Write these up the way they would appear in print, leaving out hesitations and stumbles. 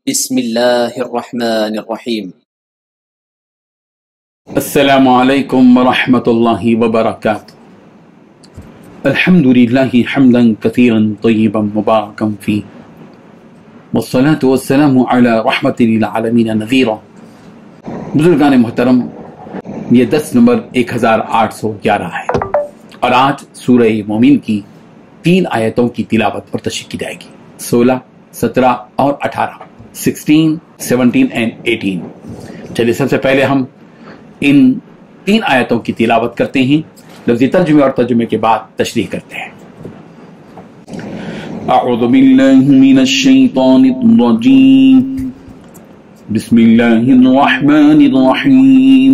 بسم اللہ الرحمن الرحیم۔ السلام علیکم ورحمۃ اللہ وبرکاتہ۔ الحمد للہ حمدا کثیرا طیبا مبارکا فیہ والصلاة والسلام علی رحمت للعالمین نذیرا۔ بزرگان محترم، یہ 10 نمبر 1811 ہے اور آج سورہ مومن کی 3 آیتوں کی تلاوت اور تشریح کی جائے گی، 16، 17 اور 18، 16، 17 and 18۔ چلیے سب سے پہلے ہم ان 3 آیتوں کی تلاوت کرتے ہیں، لفظی ترجمے اور ترجمے کے بعد تشریح کرتے ہیں۔ اعوذ باللہ من الشیطان الرجیم، بسم اللہ الرحمن الرحیم۔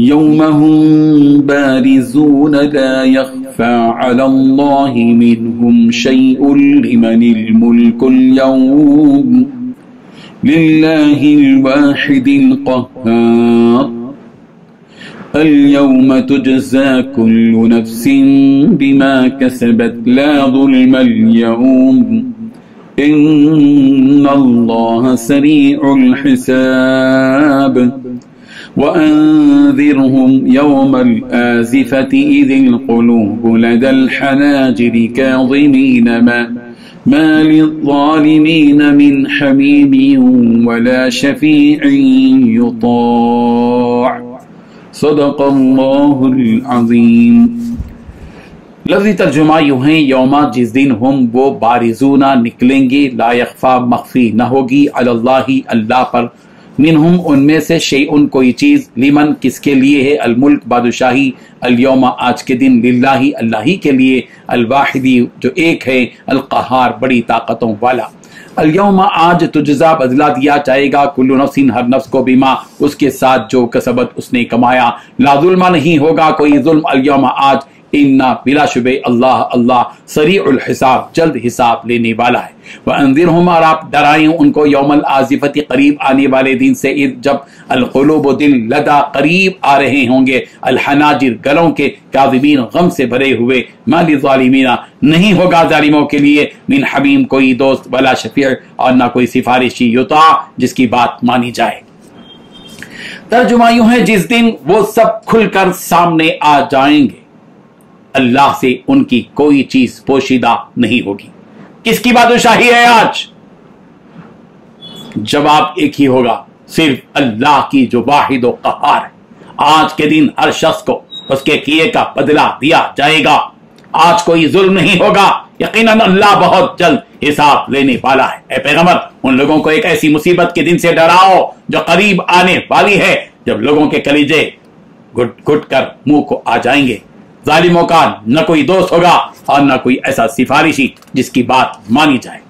یوم هم بارزون لا يخفى على الله منهم شيء لمن الملك اليوم لله الواحد القهار اليوم تجزى كل نفس بما كسبت لا ظلم اليوم إن الله سريع الحساب وأنذرهم يوم الآزفة إذ القلوب لدى الحناجر كاظمين ما للظالمين من حميم ولا شفيع يطاع صدق اللہ العظیم۔ لفظی ترجمہ یوں ہیں، یوما جس دن ہم وہ بارزونا نکلیں گے، لا یخفا مخفی نہ ہوگی، علی اللہ اللہ پر، منہم ان میں سے شیئن کوئی چیز، لمن کس کے لیے ہے، الملک بادشاہی، الیوم آج کے دن، للہ اللہ ہی کے لیے، الواحدی جو ایک ہے، القہار بڑی طاقتوں والا۔ الیوم آج تجزا بدلہ دیا جائے گا، کل نفس ہر نفس کو، بما اس کے ساتھ جو کسبت اس نے کمایا، لا ظلم نہیں ہوگا کوئی ظلم، الیوم آج، انا بلا شبہ اللہ سریع الحساب جلد حساب لینے والا ہے۔ وانذرہم اور آپ ڈرائیں ان کو، یوم الآزفۃ قریب آنے والے دن سے، جب القلوب دل، لدا قریب آ رہے ہوں گے، الحناجر گلوں کے، کاظمین غم سے بھرے ہوئے، ما للظالمین نہیں ہوگا ظالموں کے لیے، من حمیم کوئی دوست، ولا شفیع اور نہ کوئی سفارشی، یطاع جس کی بات مانی جائے۔ ترجمہ یوں ہے، جس دن وہ سب کھل کر سامنے آ جائیں گے، اللہ سے ان کی کوئی چیز پوشیدہ نہیں ہوگی۔ کس کی بادشاہی ہے آج؟ جواب ایک ہی ہوگا، صرف اللہ کی جو واحد و قہار ہے۔ آج کے دن ہر شخص کو اس کے کیے کا بدلہ دیا جائے گا، آج کوئی ظلم نہیں ہوگا، یقیناً اللہ بہت جلد حساب لینے والا ہے۔ اے پیغمبر، ان لوگوں کو ایک ایسی مصیبت کے دن سے ڈراؤ جو قریب آنے والی ہے، جب لوگوں کے کلیجے گھٹ گھٹ کر منہ کو آ جائیں گے، ظالموں کا نہ کوئی دوست ہوگا اور نہ کوئی ایسا سفارشی جس کی بات مانی جائے۔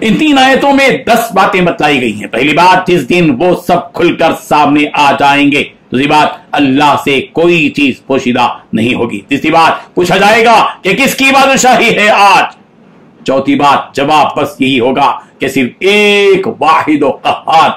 ان 3 آیتوں میں 10 باتیں بتلائی گئی ہیں۔ پہلی بات، جس دن وہ سب کھل کر سامنے آ جائیں گے۔ دوسری بات، اللہ سے کوئی چیز پوشیدہ نہیں ہوگی۔ تیسری بات، پوچھا جائے گا کہ کس کی بادشاہی ہے آج۔ چوتھی بات، جواب بس یہی ہوگا کہ صرف ایک واحد و قہار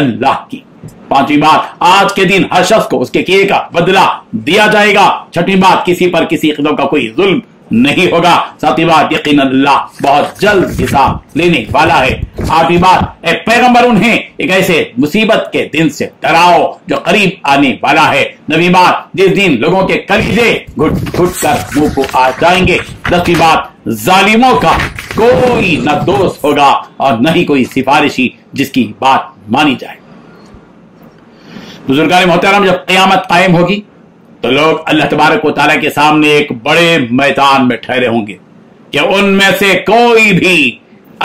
اللہ کی۔ پانچویں بات، آج کے دن ہر شخص کو اس کے کیے کا بدلہ دیا جائے گا۔ چھٹویں بات، کسی پر کسی قسم کا کوئی ظلم نہیں ہوگا۔ ساتویں بات، یقیناً اللہ بہت جلد حساب لینے والا ہے۔ آٹھویں بات، اے پیغمبر انہیں ایک ایسے مصیبت کے دن سے ڈراؤ جو قریب آنے والا ہے۔ نویں بات، جس دن لوگوں کے کلیجے گھٹ گھٹ کر منہ کو آ جائیں گے۔ 10ویں بات، ظالموں کا کوئی نہ دوست ہوگا اور نہ ہی کوئی سفارشی جس کی بات مانی جائے۔ بزرگان محترم، جب قیامت قائم ہوگی تو لوگ اللہ تبارک و تعالیٰ کے سامنے ایک بڑے میدان میں ٹھہرے ہوں گے کہ ان میں سے کوئی بھی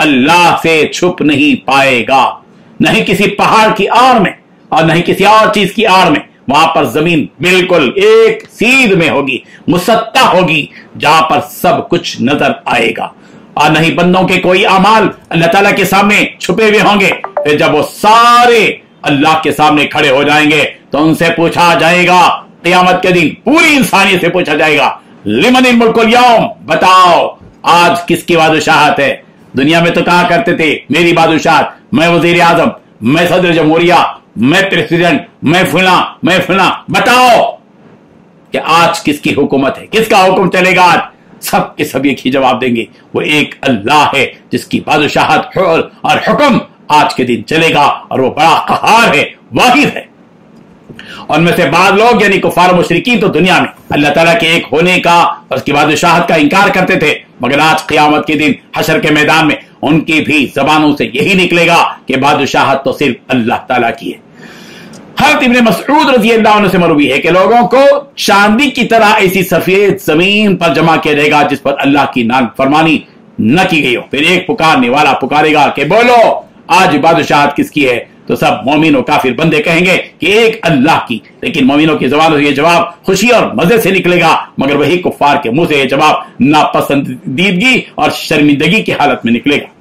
اللہ سے چھپ نہیں پائے گا، نہ ہی کسی پہاڑ کی آڑ میں اور نہ ہی کسی اور چیز کی آڑ میں۔ وہاں پر زمین بالکل ایک سیدھ میں ہوگی، مسطح ہوگی، جہاں پر سب کچھ نظر آئے گا، اور نہ ہی بندوں کے کوئی اعمال اللہ تعالیٰ کے سامنے چھپے ہوئے ہوں گے۔ پھر جب وہ سارے اللہ کے سامنے کھڑے ہو جائیں گے تو ان سے پوچھا جائے گا، قیامت کے دن پوری انسانیت سے پوچھا جائے گا، لمن الملک اليوم، بتاؤ آج کس کی بادشاہت ہے؟ دنیا میں تو کہا کرتے تھے میری بادشاہت، میں وزیر اعظم، میں صدر جمہوریہ، میں پریزیڈنٹ، میں فلاں، بتاؤ کہ آج کس کی حکومت ہے، کس کا حکم چلے گا آج؟ सब के सब एक ही जवाब देंगे, वो एक अल्लाह है जिसकी बादशाहत और हुक्म आज के दिन चलेगा, और वो बड़ा कहार है, वाहिद है। उनमें से बाद लोग यानी कुफार मुशरिकीन तो दुनिया में अल्लाह ताला के एक होने का और उसकी बादशाहत का इंकार करते थे, मगर आज क़यामत के दिन हशर के मैदान में उनकी भी जबानों से यही निकलेगा कि बादशाहत तो सिर्फ अल्लाह ताला की है। हज़रत इब्न मसऊद रज़ी अल्लाह अन्हु से मरवी है कि लोगों को चांदी की तरह ऐसी सफेद जमीन पर जमा किया जाएगा जिस पर अल्लाह की नाफरमानी न की गई हो। फिर एक पुकारने वाला पुकारेगा कि बोलो आज बादशाहत किसकी है, तो सब मोमिन और काफिर बंदे कहेंगे कि एक अल्लाह की। लेकिन मोमिनों की जबानों से यह जवाब खुशी और मजे से निकलेगा, मगर वही कुफ्फार के मुंह से यह जवाब नापसंदीदगी और शर्मिंदगी की हालत में निकलेगा।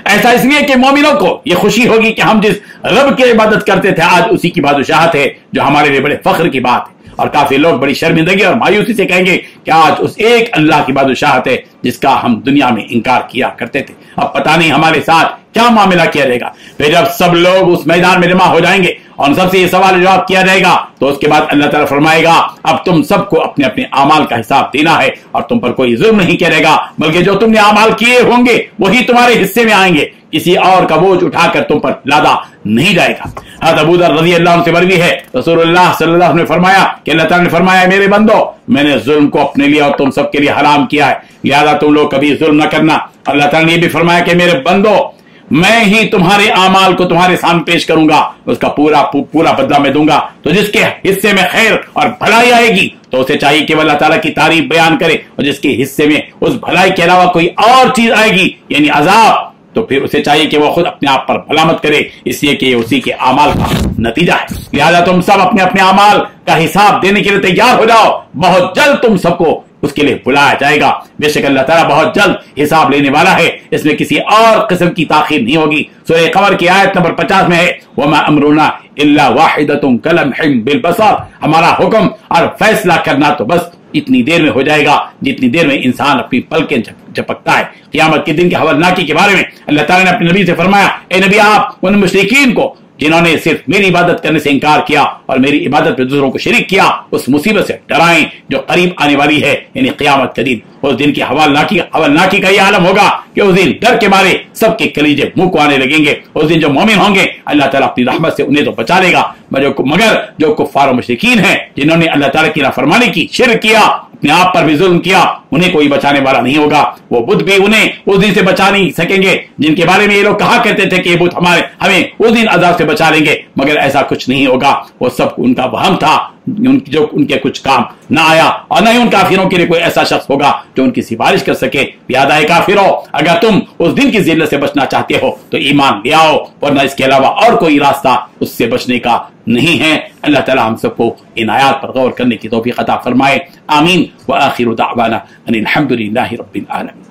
ऐसा इसलिए कि मोमिनों को यह खुशी होगी कि हम जिस रब की इबादत करते थे आज उसी की बादशाहत है, जो हमारे लिए बड़े फख्र की बात है। और काफी लोग बड़ी शर्मिंदगी और मायूसी से कहेंगे कि आज उस एक अल्लाह की बादशाहत है जिसका हम दुनिया में इंकार किया करते थे, अब पता नहीं हमारे साथ क्या मामला किया जाएगा। फिर जब सब लोग उस मैदान में जमा हो जाएंगे और उन सबसे ये सवाल जवाब किया जाएगा, तो उसके बाद अल्लाह ताला फरमाएगा अब तुम सबको अपने अपने आमाल का हिसाब देना है, और तुम पर कोई जुल्म नहीं किया जाएगा, बल्कि जो तुमने आमाल किए होंगे वही तुम्हारे हिस्से में आएंगे, किसी और का बोझ उठाकर तुम पर लादा नहीं जाएगा। हज़रत अबू दर रज़ी अल्लाह अन्हु से मरवी है, रसूलुल्लाह सल्लल्लाहु अलैहि वसल्लम ने फरमाया कि अल्लाह ताला ने फरमाया मेरे बंदो, मैंने जुल्म को अपने लिए और तुम सबके लिए हराम किया है, लिहाजा तुम लोग कभी जुल्म न करना। अल्लाह ताला ने भी फरमाया कि मेरे बंदो, मैं ही तुम्हारे आमाल को तुम्हारे सामने पेश करूंगा, उसका पूरा बदला मैं दूंगा। तो जिसके हिस्से में खैर और भलाई आएगी तो उसे चाहिए कि अल्लाह ताला की तारीफ बयान करे, और जिसके हिस्से में उस भलाई के अलावा कोई और चीज आएगी यानी अजाब, तो फिर उसे चाहिए कि वो खुद अपने आप पर मलामत करे, इसलिए कि उसी के आमाल का नतीजा है। लिहाजा तुम सब अपने अपने आमाल का हिसाब देने के लिए तैयार हो जाओ, बहुत जल्द तुम सबको उसके लिए बुलाया जाएगा। बेशक अल्लाह ताला बहुत जल्द हिसाब लेने वाला है, इसमें किसी और किस्म की ताखीर नहीं होगी। सूरह क़मर की आयत नंबर 50 में है, वमा अमरुना इल्ला वाहिदतुन कलमहिम बिल बसर, हमारा हुक्म और फैसला करना तो बस इतनी देर में हो जाएगा जितनी देर में इंसान अपनी पलकें झपकता है। क़यामत के दिन की हवलनाकी के बारे में अल्लाह ताला ने अपने नबी से फरमाया, ए नबी आप उन मुशरिकीन को जिन्होंने सिर्फ मेरी इबादत करने से इंकार किया और मेरी इबादत में दूसरों को शरीक किया, उस मुसीबत से डराएं जो करीब आने वाली है, यानी क़यामत के दिन। उस दिन की हवलनाकी का यह आलम होगा कि उस दिन डर के मारे सबके कलीजे मुंह को आने लगेंगे। उस दिन जो मोमिन होंगे अल्लाह ताला अपनी रहमत से उन्हें तो बचा लेगा, मगर जो कुफ्फार और मुशरिकीन हैं जिन्होंने अल्लाह ताला की नाफरमानी की, शिर्क किया, अपने आप पर भी जुल्म किया, उन्हें कोई बचाने वाला नहीं होगा। वो बुत भी उन्हें उस दिन से बचा नहीं सकेंगे जिनके बारे में ये लोग कहा करते थे कि ये बुत हमें उस दिन अजाब से बचा लेंगे, मगर ऐसा कुछ नहीं होगा। वो सब उनका वहम था जो उनके कुछ काम ना आया, और न ही उन काफिरों के लिए कोई ऐसा शख्स होगा जो उनकी सिफारिश कर सके। याद आए काफिरों, अगर तुम उस दिन की जिल्लत से बचना चाहते हो तो ईमान ले आओ, वरना इसके अलावा और कोई रास्ता उससे बचने का नहीं है। अल्लाह ताला हम सबको इन आयात पर गौर करने की तौफीक अता फरमाए। आमीन व आखिरु दाअवाना अनिल हम्दुलिल्लाहि रब्बिल आलमीन।